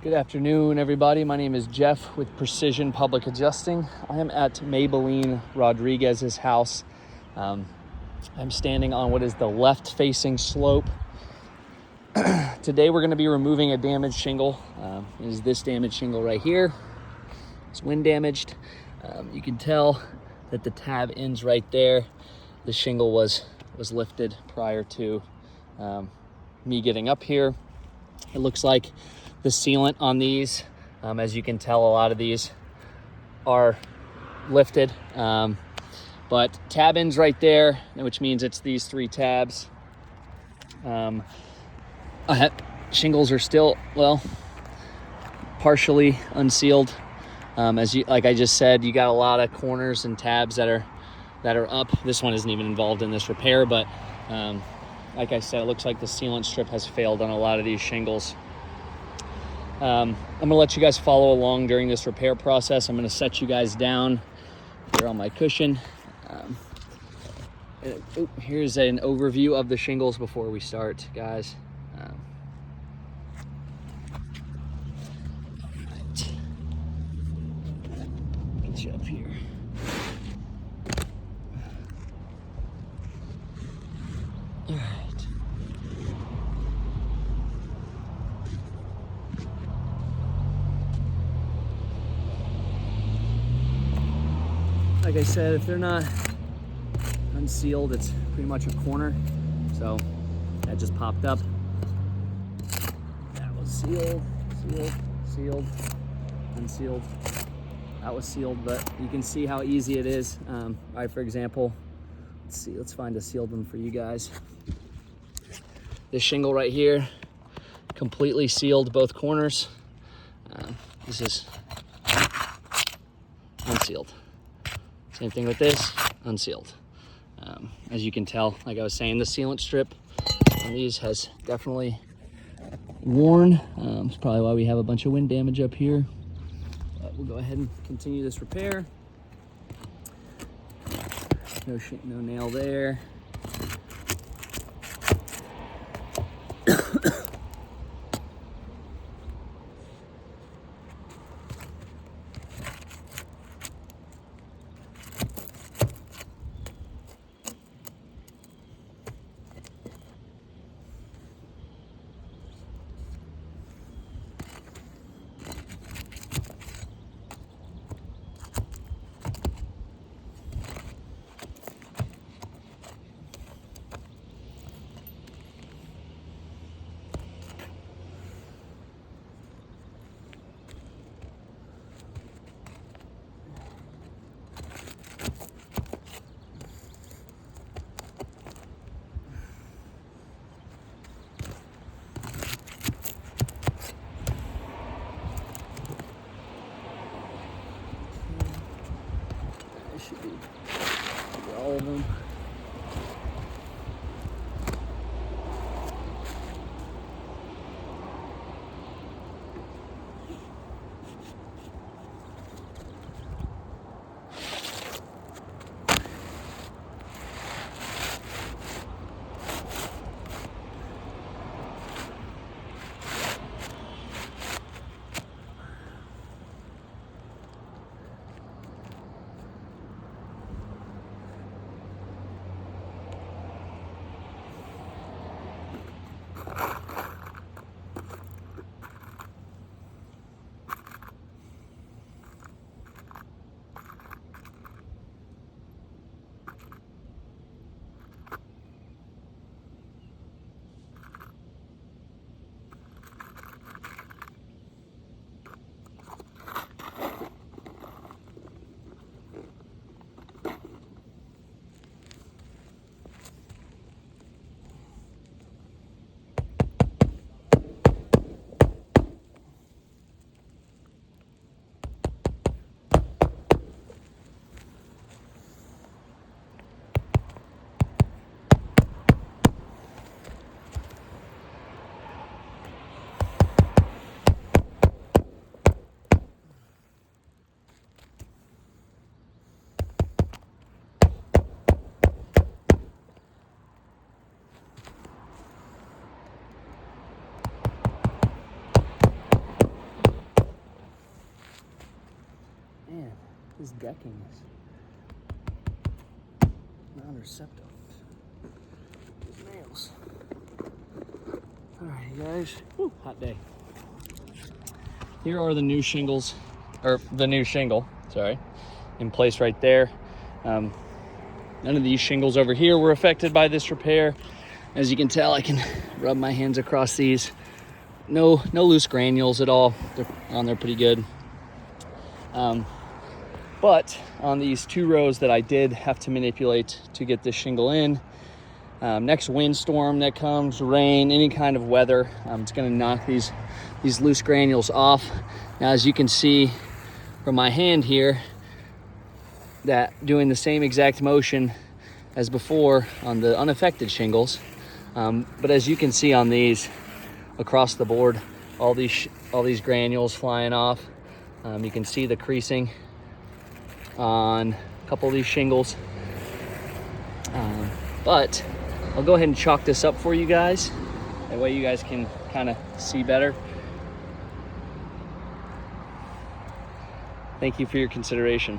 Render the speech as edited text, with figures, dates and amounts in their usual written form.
Good afternoon, everybody. My name is Jeff with Precision Public Adjusting. I am at Maibelin Rodriguez's house. I'm standing on what is the left-facing slope. Today we're going to be removing a damaged shingle. It is this damaged shingle right here. It's wind damaged. You can tell that the tab ends right there. The shingle was lifted prior to me getting up here. It looks like the sealant on these, as you can tell, a lot of these are lifted, but tab ends right there, which means it's these three tabs. Shingles are still, well, partially unsealed. Like I just said, you got a lot of corners and tabs that are up. This one isn't even involved in this repair, but like I said, it looks like the sealant strip has failed on a lot of these shingles. I'm gonna let you guys follow along during this repair process. I'm gonna set you guys down here on my cushion. Here's an overview of the shingles before we start, guys. Right. Get you up here. All right. Like I said, if they're not unsealed, it's pretty much a corner. So that just popped up. That was sealed, unsealed. That was sealed, but you can see how easy it is. Right, for example, let's find a sealed one for you guys. This shingle right here, completely sealed both corners. This is unsealed. Same thing with this, unsealed. As you can tell, like I was saying, the sealant strip on these has definitely worn. It's probably why we have a bunch of wind damage up here. But we'll go ahead and continue this repair. No nail there. This decking is non-receptive. These nails. All right, guys. Woo, hot day. Here are the new shingles, or the new shingle, sorry, in place right there. None of these shingles over here were affected by this repair. As you can tell, I can rub my hands across these. No loose granules at all. They're on there pretty good. But on these 2 rows that I did have to manipulate to get this shingle in, next windstorm that comes, rain, any kind of weather, it's gonna knock these loose granules off. Now, as you can see from my hand here, that doing the same exact motion as before on the unaffected shingles. But as you can see on these, across the board, all these granules flying off. You can see the creasing on a couple of these shingles. But I'll go ahead and chalk this up for you guys. That way you guys can kind of see better. Thank you for your consideration.